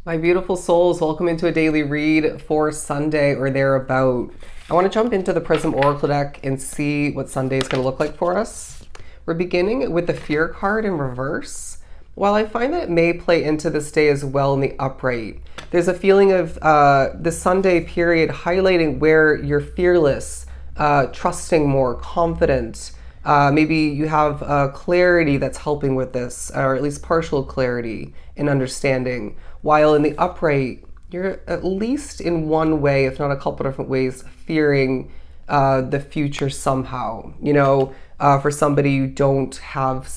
My beautiful souls, welcome into a daily read for Sunday or thereabout. I want to jump into the Prism Oracle deck and see what Sunday is going to look like for us. We're beginning with the Fear card in reverse. While I find that it may play into this day as well in the upright, there's a feeling of the Sunday period highlighting where you're fearless, trusting more, confident. Maybe you have clarity that's helping with this, or at least partial clarity and understanding. While in the upright, you're at least in one way, if not a couple different ways, fearing the future somehow. For somebody you don't have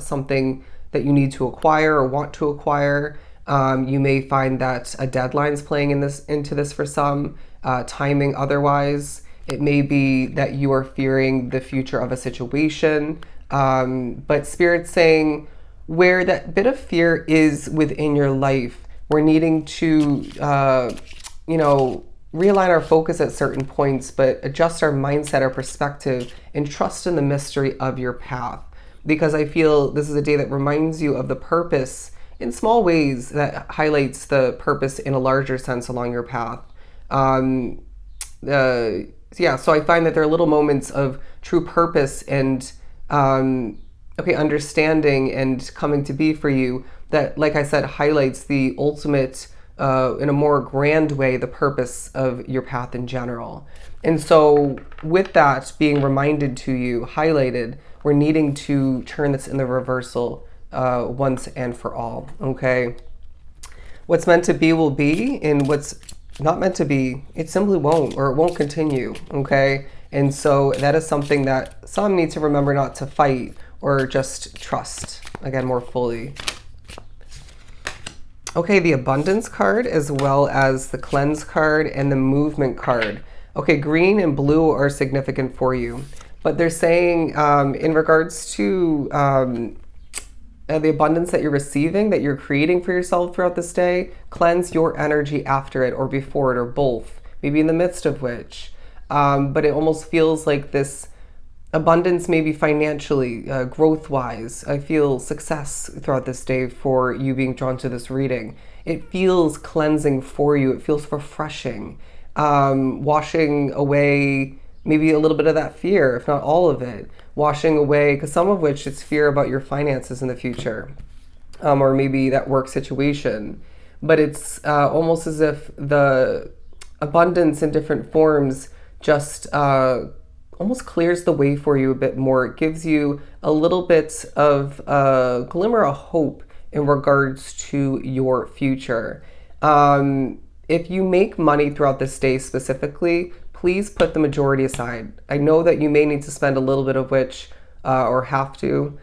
something that you need to acquire or want to acquire. You may find that a deadline's playing into this for some, timing otherwise. It may be that you are fearing the future of a situation, but Spirit's saying where that bit of fear is within your life, we're needing to, realign our focus at certain points, but adjust our mindset, our perspective, and trust in the mystery of your path. Because I feel this is a day that reminds you of the purpose in small ways that highlights the purpose in a larger sense along your path. So I find that there are little moments of true purpose and understanding and coming to be for you that, like I said, highlights the ultimate, in a more grand way, the purpose of your path in general. And so with that being reminded to you, highlighted, we're needing to turn this in the reversal once and for all, okay? What's meant to be will be, and what's not meant to be, it simply won't, or it won't continue, okay? And so that is something that some need to remember not to fight or just trust, again, more fully. Okay, the abundance card as well as the cleanse card and the movement card. Okay, green and blue are significant for you, but they're saying in regards to the abundance that you're receiving, that you're creating for yourself throughout this day, cleanse your energy after it or before it or both, maybe in the midst of which. But it almost feels like this abundance, maybe financially, growth-wise. I feel success throughout this day for you being drawn to this reading. It feels cleansing for you. It feels refreshing, washing away maybe a little bit of that fear, if not all of it, washing away, because some of which it's fear about your finances in the future, or maybe that work situation. But it's almost as if the abundance in different forms just almost clears the way for you a bit more. It gives you a little bit of a glimmer of hope in regards to your future. If you make money throughout this day specifically, please put the majority aside. I know that you may need to spend a little bit of which, or have to,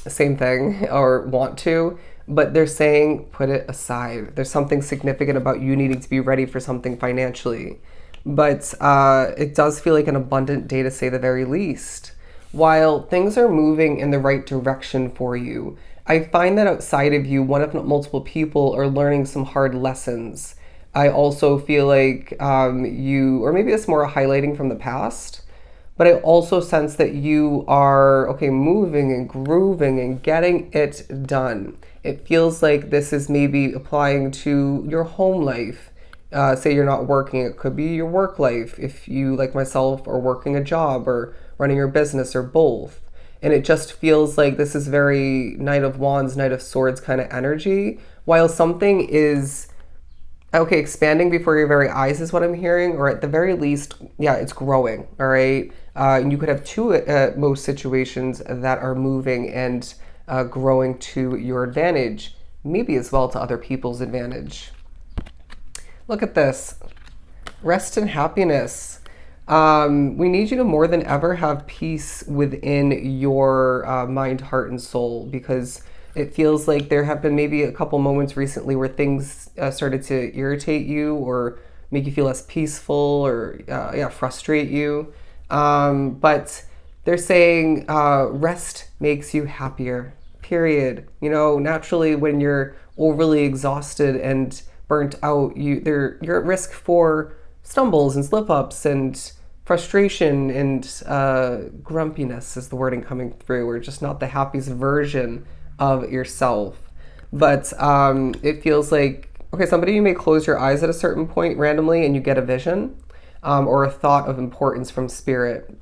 same thing, or want to, but they're saying put it aside. There's something significant about you needing to be ready for something financially. But it does feel like an abundant day to say the very least. While things are moving in the right direction for you, I find that outside of you, one if not multiple people are learning some hard lessons. I also feel like or maybe it's more highlighting from the past, but I also sense that you are, moving and grooving and getting it done. It feels like this is maybe applying to your home life. Say you're not working, it could be your work life. If you, like myself, are working a job or running your business or both. And it just feels like this is very Knight of Wands, Knight of Swords kind of energy. While something is, expanding before your very eyes is what I'm hearing, or at the very least, it's growing, all right? And you could have two at most situations that are moving and growing to your advantage, maybe as well to other people's advantage. Look at this. Rest and happiness. We need you to more than ever have peace within your mind, heart, and soul, because it feels like there have been maybe a couple moments recently where things started to irritate you or make you feel less peaceful or frustrate you. But they're saying rest makes you happier, period. Naturally when you're overly exhausted and burnt out, you're at risk for stumbles and slip-ups and frustration and grumpiness is the wording coming through, or just not the happiest version of yourself. but it feels like, okay, somebody, you may close your eyes at a certain point randomly and you get a vision or a thought of importance from spirit.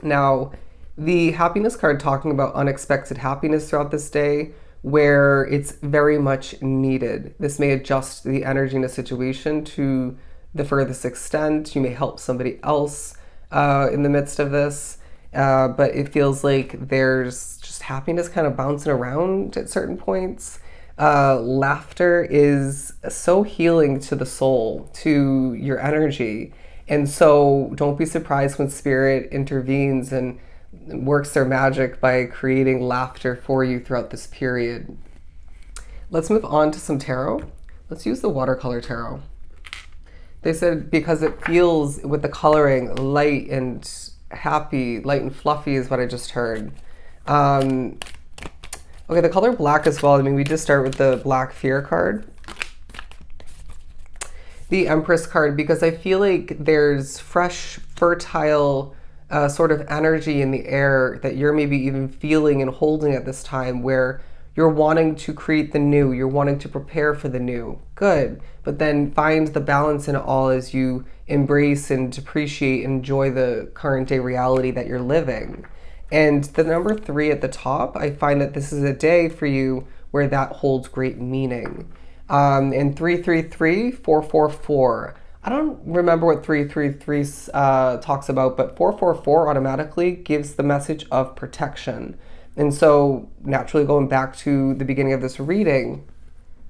Now, the happiness card talking about unexpected happiness throughout this day where it's very much needed. This may adjust the energy in a situation to the furthest extent. You may help somebody else in the midst of this, but it feels like there's just happiness kind of bouncing around at certain points. Laughter is so healing to the soul, to your energy. And so don't be surprised when spirit intervenes and works their magic by creating laughter for you throughout this period. Let's move on to some tarot. Let's use the watercolor tarot. They said because it feels with the coloring light and happy, light and fluffy is what I just heard. Okay, the color black as well. I mean, we just start with the black fear card. The Empress card, because I feel like there's fresh, fertile sort of energy in the air that you're maybe even feeling and holding at this time where you're wanting to create the new, you're wanting to prepare for the new. Good. But then find the balance in it all as you embrace and appreciate and enjoy the current day reality that you're living. And the number 3 at the top, I find that this is a day for you where that holds great meaning. And 333, 444. I don't remember what 333 talks about, but 444 automatically gives the message of protection. And so naturally going back to the beginning of this reading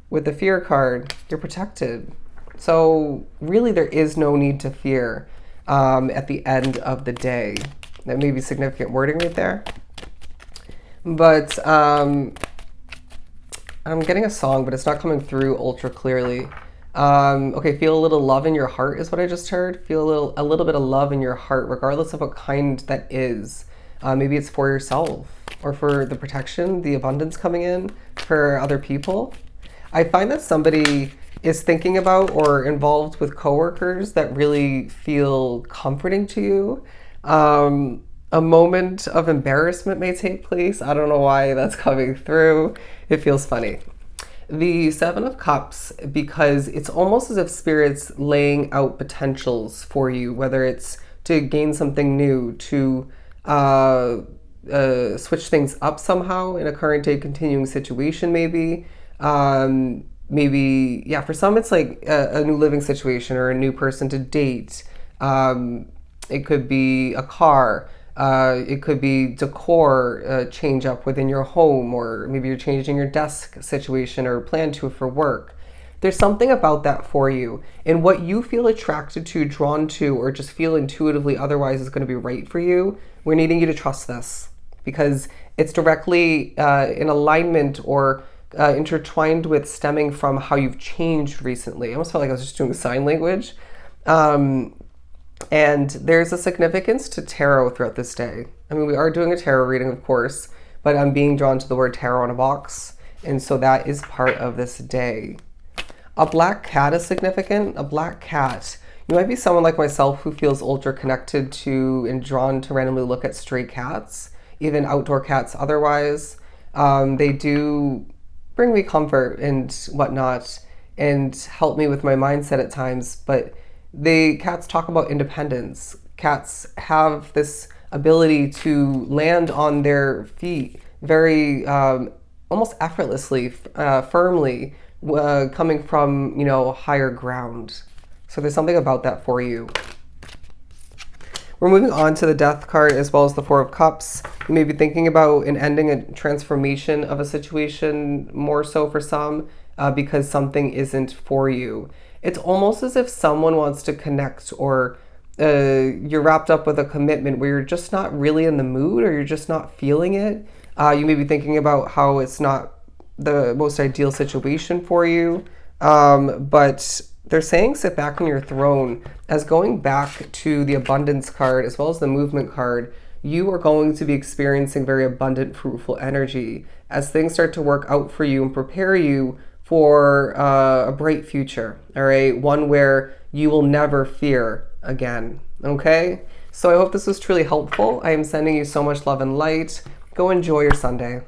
with the fear card, you're protected. So really there is no need to fear at the end of the day. That may be significant wording right there. But I'm getting a song, but it's not coming through ultra clearly. Okay, feel a little love in your heart is what I just heard. Feel a little bit of love in your heart, regardless of what kind that is. Maybe it's for yourself or for the protection, the abundance coming in for other people. I find that somebody is thinking about or involved with coworkers that really feel comforting to you. A moment of embarrassment may take place. I don't know why that's coming through. It feels funny. The 7 of Cups, because it's almost as if Spirit's laying out potentials for you, whether it's to gain something new, to switch things up somehow in a current day continuing situation maybe. Maybe, yeah, for some it's like a new living situation or a new person to date. It could be a car. It could be decor change up within your home, or maybe you're changing your desk situation or plan to for work. There's something about that for you. And what you feel attracted to, drawn to, or just feel intuitively otherwise is going to be right for you. We're needing you to trust this because it's directly in alignment or intertwined with stemming from how you've changed recently. I almost felt like I was just doing sign language. And there's a significance to tarot throughout this day. I mean, we are doing a tarot reading, of course, but I'm being drawn to the word tarot in a box. And so that is part of this day. A black cat is significant. A black cat. You might be someone like myself who feels ultra connected to and drawn to randomly look at stray cats, even outdoor cats otherwise. They do bring me comfort and whatnot and help me with my mindset at times, but cats talk about independence. Cats have this ability to land on their feet very almost effortlessly, firmly, coming from, higher ground. So there's something about that for you. We're moving on to the Death card as well as the 4 of Cups. You may be thinking about an ending, a transformation of a situation, more so for some, because something isn't for you. It's almost as if someone wants to connect, or you're wrapped up with a commitment where you're just not really in the mood, or you're just not feeling it. You may be thinking about how it's not the most ideal situation for you, but they're saying sit back on your throne. As going back to the Abundance card as well as the Movement card, you are going to be experiencing very abundant, fruitful energy as things start to work out for you and prepare you for a bright future, all right? One where you will never fear again, okay? So I hope this was truly helpful. I am sending you so much love and light. Go enjoy your Sunday.